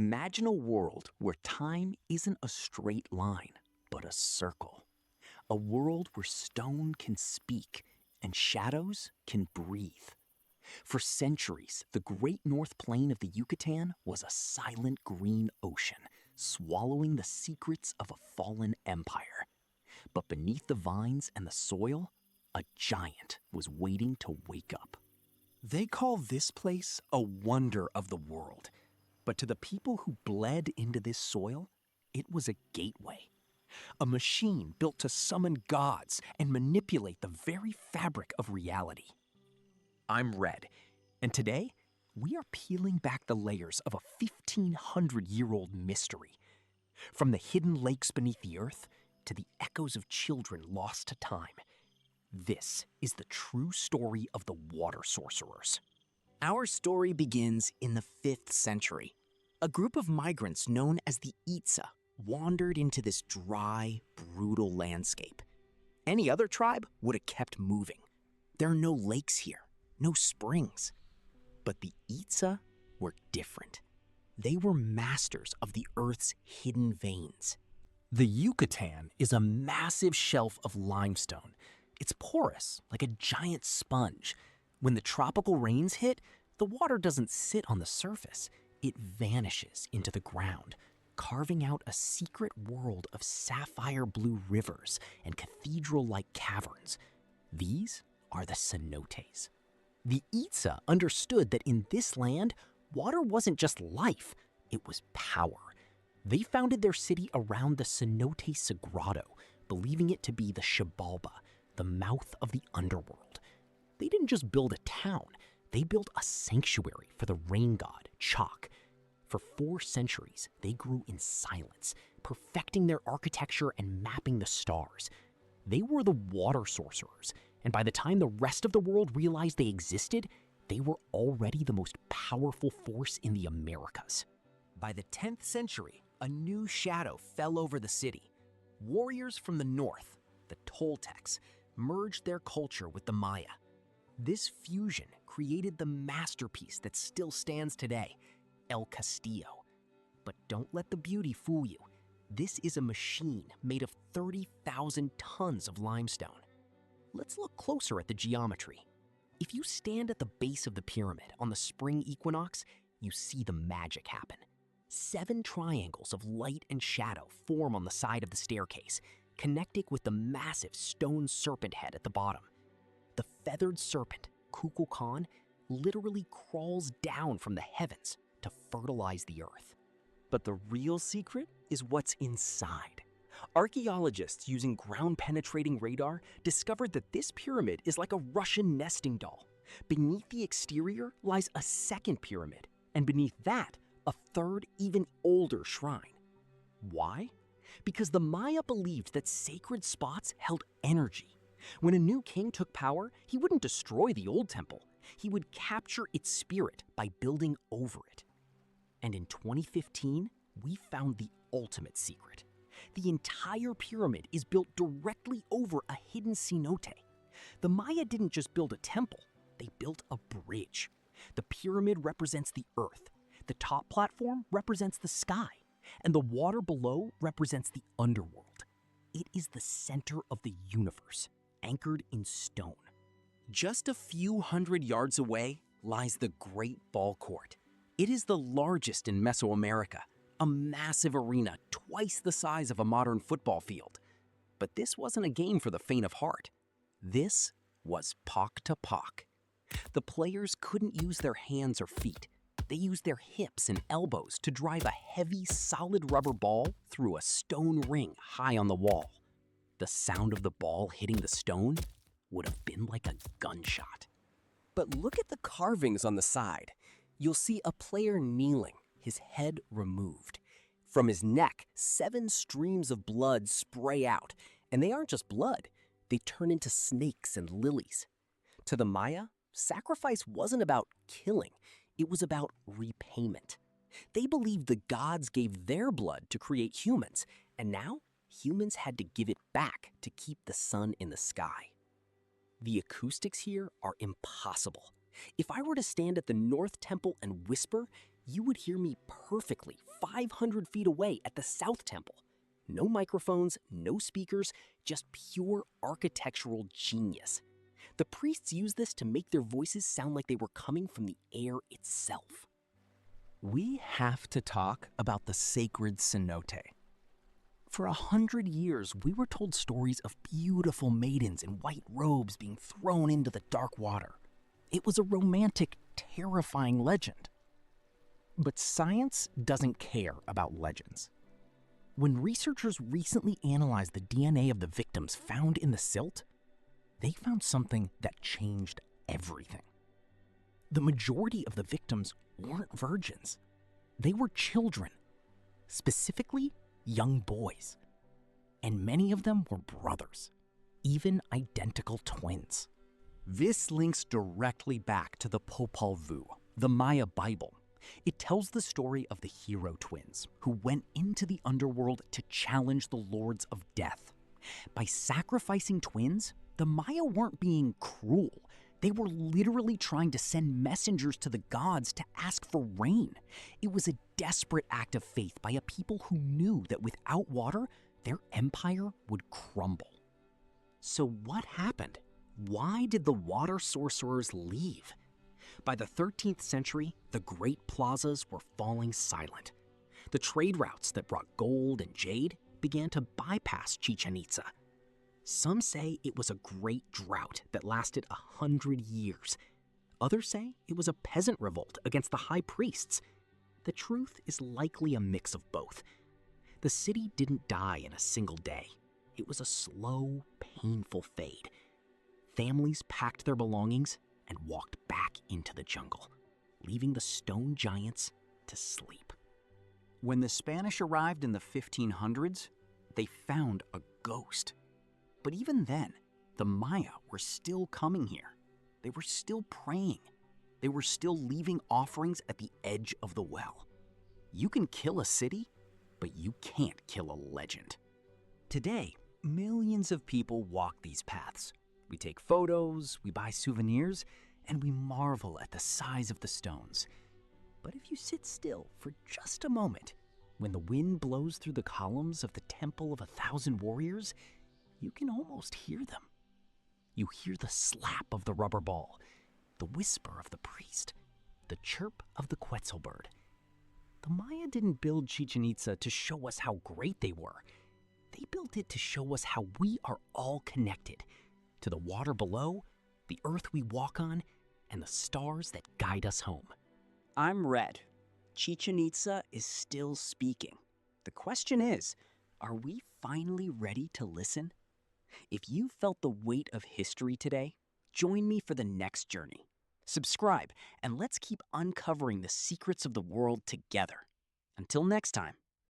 Imagine a world where time isn't a straight line, but a circle. A world where stone can speak and shadows can breathe. For centuries, the great North Plain of the Yucatan was a silent green ocean, swallowing the secrets of a fallen empire. But beneath the vines and the soil, a giant was waiting to wake up. They call this place a wonder of the world. But to the people who bled into this soil, it was a gateway. A machine built to summon gods and manipulate the very fabric of reality. I'm Red, and today we are peeling back the layers of a 1,500-year-old mystery. From the hidden lakes beneath the earth to the echoes of children lost to time. This is the true story of the water sorcerers. Our story begins in the 5th century. A group of migrants known as the Itza wandered into this dry, brutal landscape. Any other tribe would have kept moving. There are no lakes here, no springs. But the Itza were different. They were masters of the Earth's hidden veins. The Yucatan is a massive shelf of limestone. It's porous, like a giant sponge. When the tropical rains hit, the water doesn't sit on the surface. It vanishes into the ground, carving out a secret world of sapphire blue rivers and cathedral-like caverns. These are the cenotes. The Itza understood that in this land, water wasn't just life, it was power. They founded their city around the cenote Sagrado, believing it to be the Xibalba, the mouth of the underworld. They didn't just build a town, they built a sanctuary for the rain god, Chalk. For 4 centuries, they grew in silence, perfecting their architecture and mapping the stars. They were the water sorcerers, and by the time the rest of the world realized they existed, they were already the most powerful force in the Americas. By the 10th century, a new shadow fell over the city. Warriors from the north, the Toltecs, merged their culture with the Maya. This fusion created the masterpiece that still stands today, El Castillo. But don't let the beauty fool you. This is a machine made of 30,000 tons of limestone. Let's look closer at the geometry. If you stand at the base of the pyramid on the spring equinox, you see the magic happen. 7 triangles of light and shadow form on the side of the staircase, connecting with the massive stone serpent head at the bottom. The feathered serpent, Kukulkan, literally crawls down from the heavens to fertilize the earth. But the real secret is what's inside. Archaeologists using ground-penetrating radar discovered that this pyramid is like a Russian nesting doll. Beneath the exterior lies a second pyramid, and beneath that, a third, even older shrine. Why? Because the Maya believed that sacred spots held energy. When a new king took power, he wouldn't destroy the old temple. He would capture its spirit by building over it. And in 2015, we found the ultimate secret. The entire pyramid is built directly over a hidden cenote. The Maya didn't just build a temple, they built a bridge. The pyramid represents the earth, the top platform represents the sky, and the water below represents the underworld. It is the center of the universe, anchored in stone. Just a few hundred yards away lies the Great Ball Court. It is the largest in Mesoamerica, a massive arena twice the size of a modern football field. But this wasn't a game for the faint of heart. This was pock to pock. The players couldn't use their hands or feet. They used their hips and elbows to drive a heavy, solid rubber ball through a stone ring high on the wall. The sound of the ball hitting the stone would have been like a gunshot. But look at the carvings on the side. You'll see a player kneeling, his head removed. From his neck, 7 streams of blood spray out, and they aren't just blood, they turn into snakes and lilies. To the Maya, sacrifice wasn't about killing, it was about repayment. They believed the gods gave their blood to create humans, and now humans had to give it back to keep the sun in the sky. The acoustics here are impossible. If I were to stand at the North Temple and whisper, you would hear me perfectly 500 feet away at the South Temple. No microphones, no speakers, just pure architectural genius. The priests used this to make their voices sound like they were coming from the air itself. We have to talk about the sacred cenote. For 100 years, we were told stories of beautiful maidens in white robes being thrown into the dark water. It was a romantic, terrifying legend. But science doesn't care about legends. When researchers recently analyzed the DNA of the victims found in the silt, they found something that changed everything. The majority of the victims weren't virgins. They were children, specifically young boys. And many of them were brothers, even identical twins. This links directly back to the Popol Vuh, the Maya Bible. It tells the story of the hero twins who went into the underworld to challenge the lords of death. By sacrificing twins, the Maya weren't being cruel. They were literally trying to send messengers to the gods to ask for rain. It was a desperate act of faith by a people who knew that without water, their empire would crumble. So what happened? Why did the water sorcerers leave? By the 13th century, the great plazas were falling silent. The trade routes that brought gold and jade began to bypass Chichen Itza. Some say it was a great drought that lasted 100 years. Others say it was a peasant revolt against the high priests. The truth is likely a mix of both. The city didn't die in a single day. It was a slow, painful fade. Families packed their belongings and walked back into the jungle, leaving the stone giants to sleep. When the Spanish arrived in the 1500s, They found a ghost. but even then, the Maya were still coming here. They were still praying. They were still leaving offerings at the edge of the well. You can kill a city, but you can't kill a legend. Today, millions of people walk these paths. We take photos, we buy souvenirs, and we marvel at the size of the stones. But if you sit still for just a moment, when the wind blows through the columns of the Temple of 1,000 Warriors, you can almost hear them. You hear the slap of the rubber ball, the whisper of the priest, the chirp of the Quetzal bird. The Maya didn't build Chichen Itza to show us how great they were. They built it to show us how we are all connected to the water below, the earth we walk on, and the stars that guide us home. I'm Red. Chichen Itza is still speaking. The question is, are we finally ready to listen? If you felt the weight of history today, join me for the next journey. Subscribe, and let's keep uncovering the secrets of the world together. Until next time.